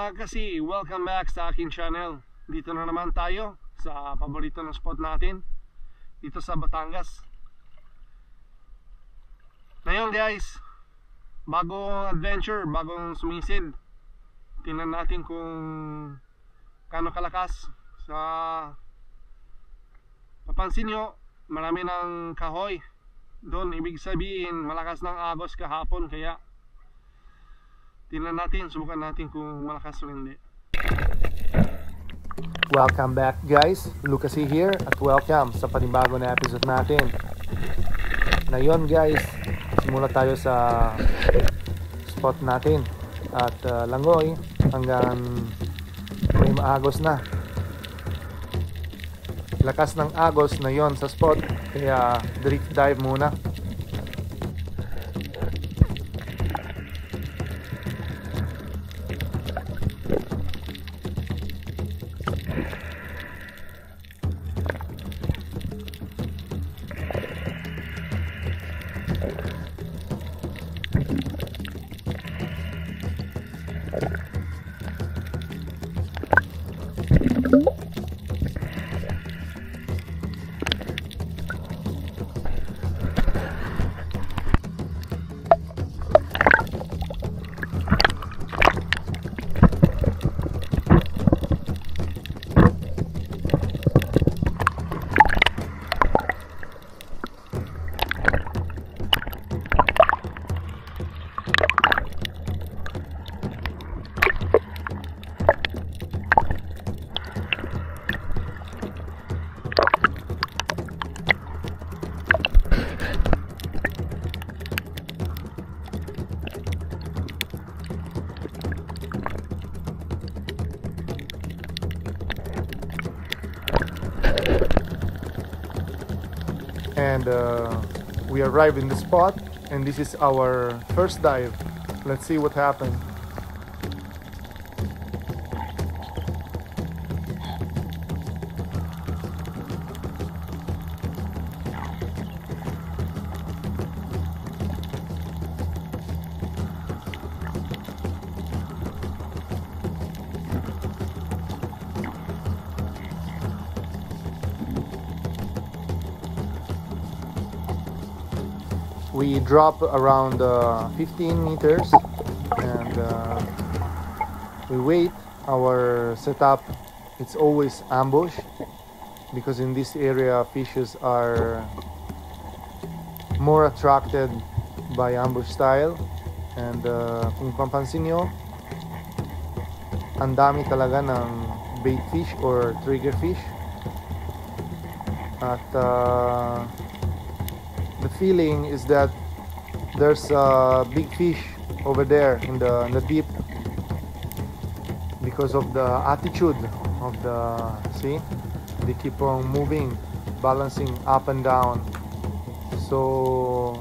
mga kasi, welcome back sa aking channel. Dito na naman tayo sa paborito ng spot natin dito sa Batangas. Ngayon guys, bagong adventure, bagong sumisid. Tingnan natin kung kano kalakas. Sa papansin nyo, marami ng kahoy doon, ibig sabihin malakas ng agos kahapon. Kaya tingnan natin, subukan natin kung malakas o hindi. Welcome back guys, Lucas here at welcome sa panibago na episode natin. Ngayon guys, simula tayo sa spot natin at langoy hanggang may maagos na. Lakas ng agos na yon sa spot, kaya drift dive muna. And we arrived in the spot, and this is our first dive. Let's see what happened. We drop around 15 meters and we wait. Our setup, it's always ambush because in this area fishes are more attracted by ambush style. And kung papansin nyo, ang dami talaga ng bait fish or trigger fish. At the feeling is that there's a big fish over there in the deep because of the attitude of the see, they keep on moving, balancing up and down. So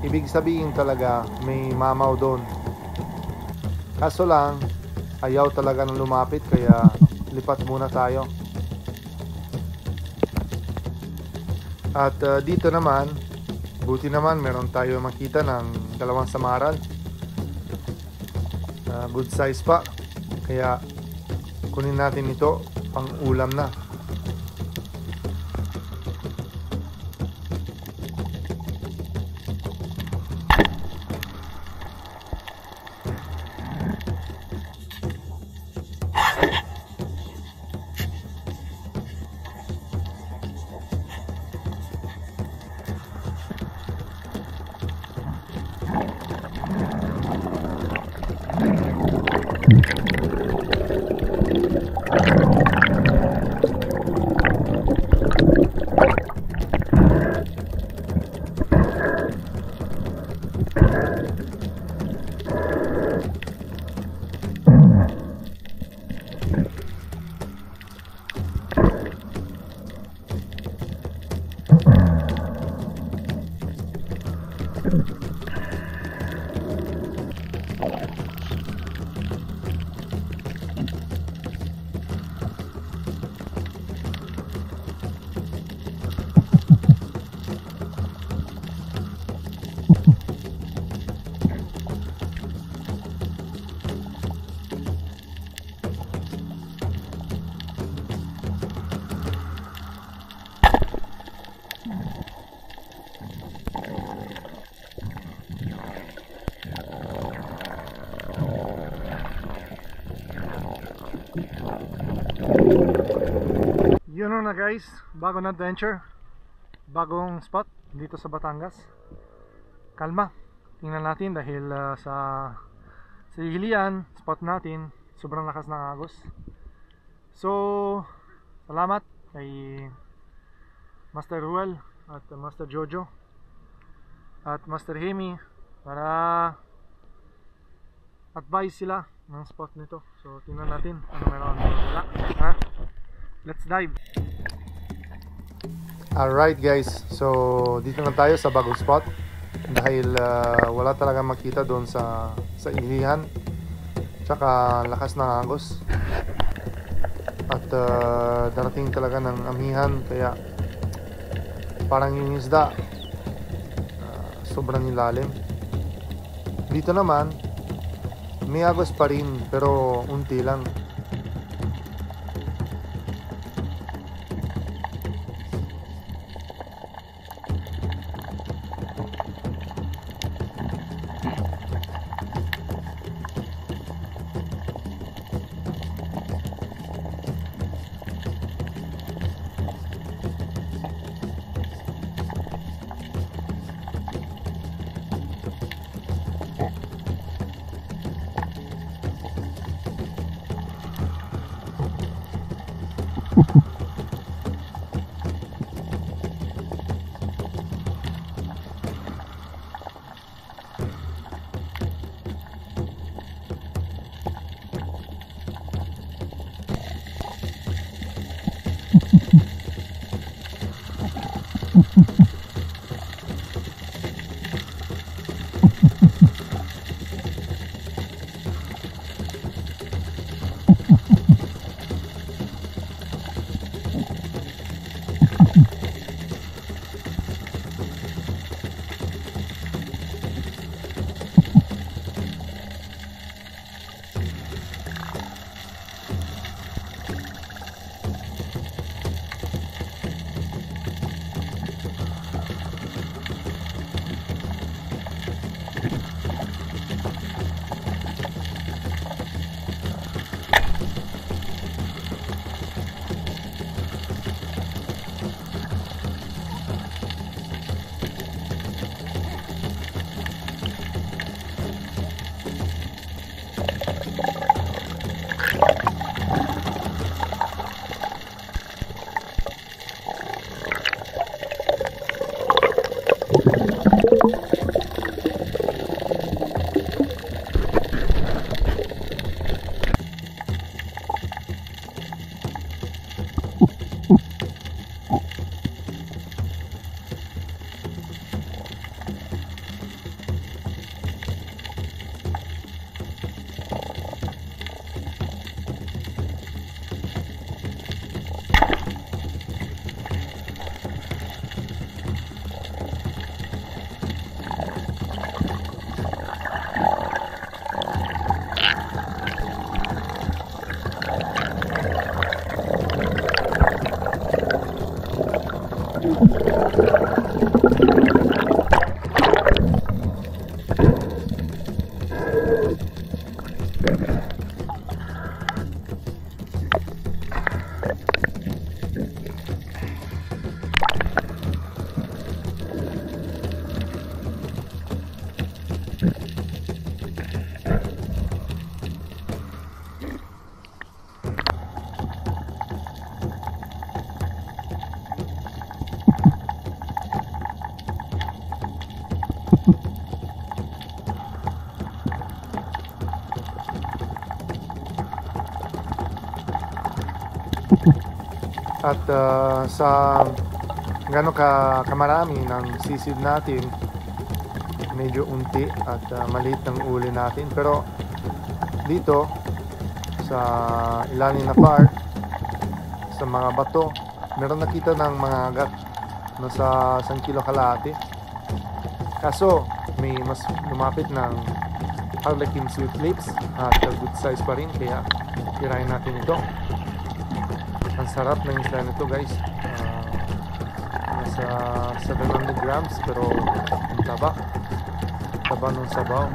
ibig sabihin talaga may mamaw doon. Kaso lang ayaw talaga ng lumapit, kaya lipat muna tayo. At dito naman, buti naman meron tayo makita ng dalawang samaral. Good size pa. Kaya kunin natin ito pang ulam na. Yun na guys, bagong adventure, bagong spot dito sa Batangas. Kalma, tingnan natin dahil sa hilian spot natin sobrang lakas ng agos. So salamat kay Master Ruel at Master Jojo at Master Hemi para advise sila ng spot nito. So tingnan natin ano meron wala, ha? Let's dive. Alright guys, so dito na tayo sa bagong spot dahil wala talaga makita doon sa ilihan, tsaka lakas ng agos at darating talaga ng amihan, kaya parang yung isda sobrang ilalim. Dito naman may agos pa rin pero unti lang. At sa gano'n kamarami ng sisid natin, medyo unti at maliit ng uli natin, pero dito sa ilalim na part, sa mga bato, meron nakita ng mga agat nasa 1 kilo kalahati. Kaso may mas lumapit ng Harlequin sweet lips at good size pa rin, kaya tirahin natin ito. Ang sarap ng isla nito guys, nasa 700 grams, pero ang taba ng sabaw.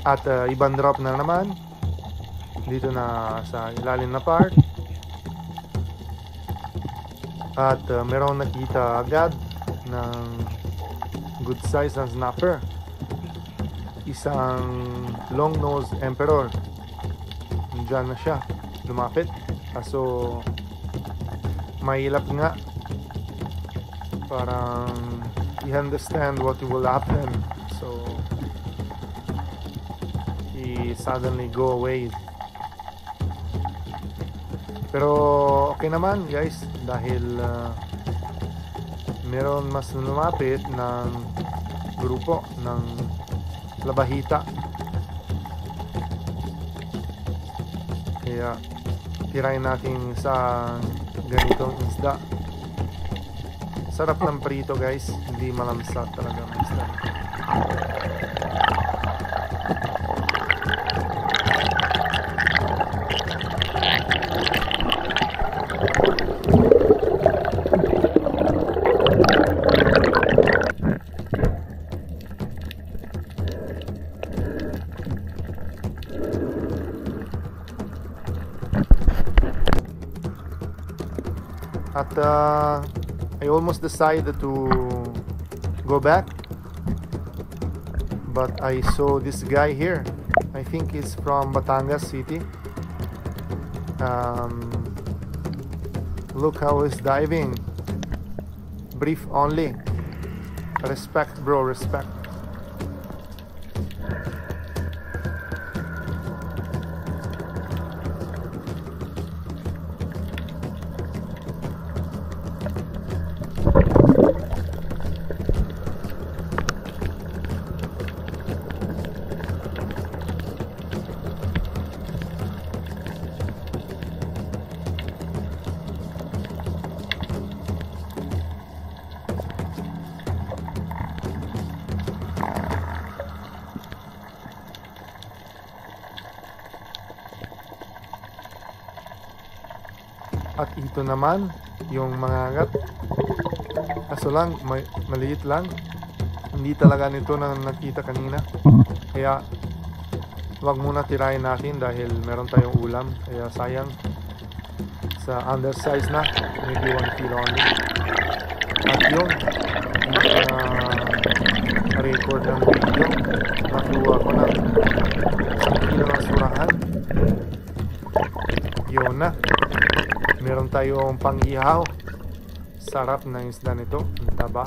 At ibang drop na naman dito na sa ilalim na part. At merong nakita agad ng good size na snapper, isang long nose emperor. Diyan na siya lumapit, kaso mahilap nga, parang he understand what will happen, so he suddenly go away. Pero okay naman guys, dahil meron mas lumapit ng grupo ng labahita, kaya tirayin natin sa ganitong isda. Sarap ng prito guys, hindi malamsat talaga ang isda. At I almost decided to go back, but I saw this guy here. I think he's from Batangas City. Look how he's diving. Brief only. Respect bro, respect. At ito naman yung mga agat, kaso lang maliit lang, hindi talaga nito na nakita kanina, kaya wag muna tirahin natin dahil meron tayong ulam, kaya sayang. Sa undersize na, maybe 1 kilo only. At yun, record ng video, nakuha ko ng 1 kilo ng surahan. Yun na, meron tayong pang-ihaw. Sarap ng isda nito, ang taba.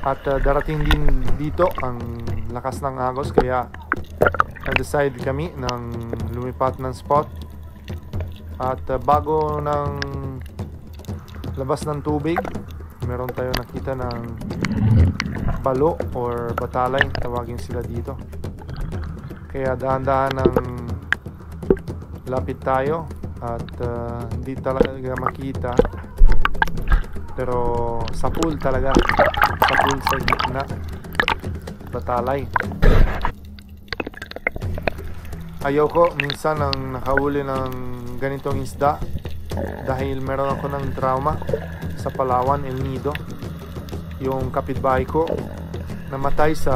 At darating din dito ang lakas ng agos, kaya nag-decide kami ng lumipat ng spot. At bago ng labas ng tubig, meron tayo nakita ng balo or batalay, tawagin sila dito. Kaya dahan-dahan ng lapit tayo at hindi talaga makita, pero sa pool talaga, sa pool sa gitna, batalay. Ayoko minsan ang nakahuli ng ganitong isda dahil meron ako ng trauma sa Palawan, El Nido. Yung kapitbahay ko namatay sa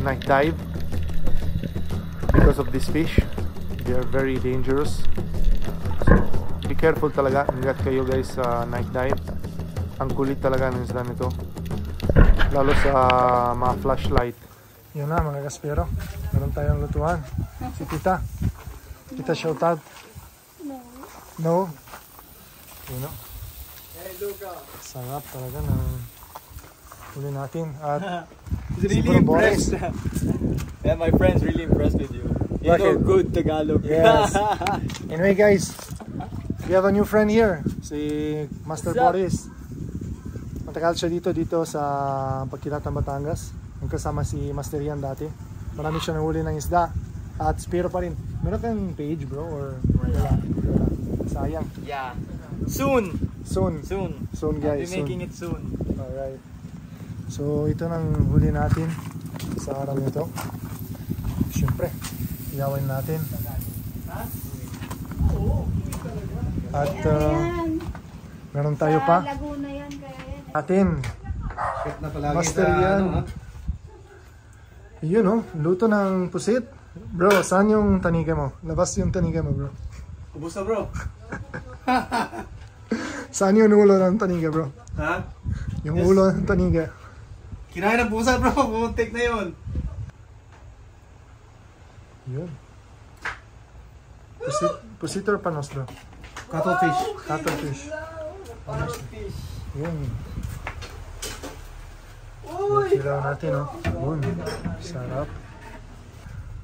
night dive because of this fish. They are very dangerous, so be careful talaga ingat kayo guys sa night dive. Ang kulit talaga ng isda nito, lalo sa mga flashlight. Yun na mga gaspero, meron tayong lutuan. Si Tita, Tita shout out. No? Yun na, sarap talaga ng huli natin. At he's really impressed. Yeah, my friend's really impressed with you. You know good Tagalog. Yes. Anyway guys, we have a new friend here, si Master Boris. Matagal siya dito sa Pagkilatang, Batangas. Yung kasama si Master Yan dati. Marami siya nahuli ng isda. At Spiro pa rin. Meron kang page bro or wala? Sayang. Yeah. Soon. Soon I'll guys. be making it soon. Alright. So ito nang huli natin sa araw nito. Siyempre, iyawin natin. At meron tayo pa. Laguna yan, kaya yan. Atin. Master yan. Yun oh, luto ng pusit. Bro, saan yung taniga mo? Labas yung taniga mo bro. Ubus na bro. Saan yung ulo ng taniga bro? Ha? Yung ulo ng taniga. Kinain ng pusa bro, pumuntik na yun. Yun. Pusit or panos bro? Cuttlefish. Cuttlefish. Yun. Silaw natin oh. Yun. Sarap.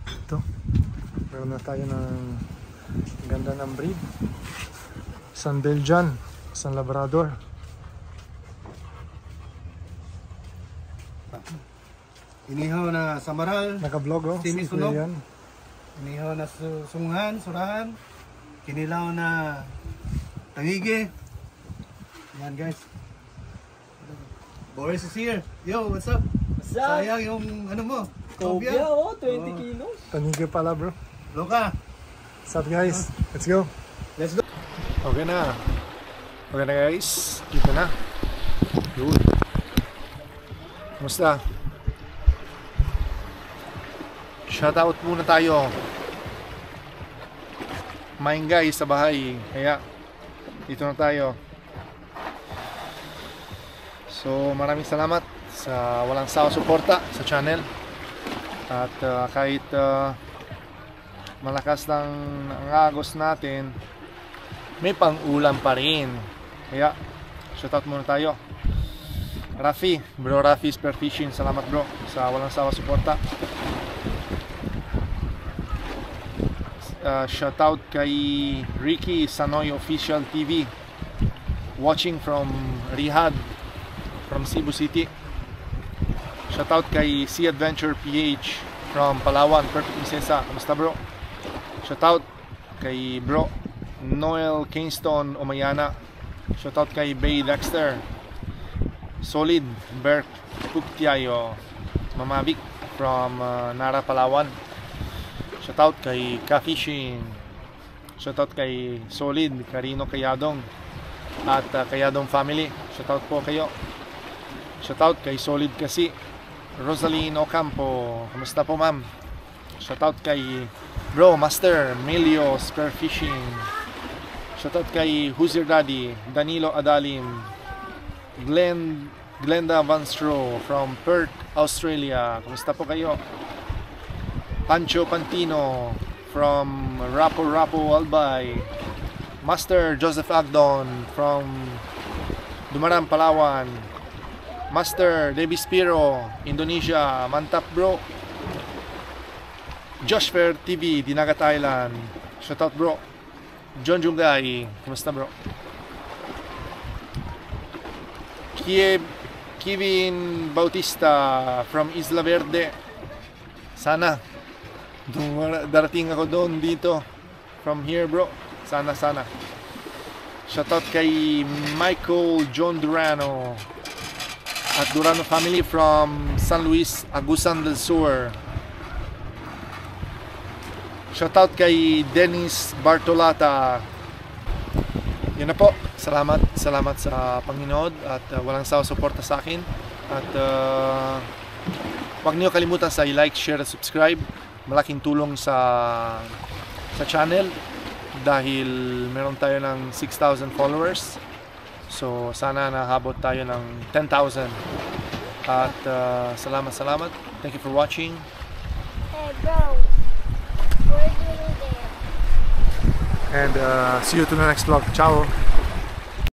Ito. Meron na tayo ng ganda ng breed. San Belgian. San Labrador. Inihaw na samaral, Naka-vlog oh. Simi Si Kuya sunog. yan. inihaw na sunghan, surahan, kinilaw na tangige. Yan guys. Boris is here. Yo, what's up? What's up? Sayang yung ano mo, Cobia, oh, 20 kilos. Taniga pala bro. Loka. What's up guys? Let's go. Let's go. Okay na. Okay na guys. Dito na. Yun. Kumusta? Shoutout muna tayo. Main guys sa bahay. Kaya dito na tayo. So maraming salamat sa walang sawa suporta sa channel. At kahit malakas lang ang agos natin, may pang-ulam pa rin. Kaya shoutout muna tayo. Rafi, bro Rafi Spearfishing, salamat bro sa walang sawa suporta. Shoutout kay Ricky Sanoy Official TV, watching from Riyadh, from Cebu City. Shoutout kay Sea Adventure PH from Palawan, Perfect Princesa, kamusta bro? Shoutout kay bro Noel Kingston Umayana. Shoutout kay Bay Dexter, Solid Bert Puktiayo Mamavik from Nara, Palawan. Shoutout kay Ka-Fishing. Shoutout kay Solid Carino Kayadong at Kayadong family. Shoutout po kayo. Shoutout kay Solid kasi Rosaline Ocampo, kamusta po ma'am? Shoutout kay bro Master Melio Spearfishing. Shoutout kay Who's Your Daddy Danilo Adalim, Glenda Vanstro from Perth, Australia, kamusta po kayo? Pancho Pantino from Rapo Albay, Master Joseph Agdon from Dumaran, Palawan, Master Debbie Spiro, Indonesia, mantap bro. Josh Fair TV, Dinagat Island, shoutout bro. John Jungay, kumusta bro? Kevin Bautista from Isla Verde, sana darating ako doon dito from here bro, sana. Shoutout kay Michael John Durano at Durano family from San Luis Agusan del Sur. Shoutout kay Dennis Bartolata. Yun na po, salamat sa Panginoon at walang sawa suporta sa akin. At huwag niyo kalimutan sa i-like, share at subscribe. Malaking tulong sa channel dahil meron tayo ng 6,000 followers. So sana nahabot tayo ng 10,000. At salamat. Thank you for watching. Hey bro, we're doing it. And see you to the next vlog. Ciao.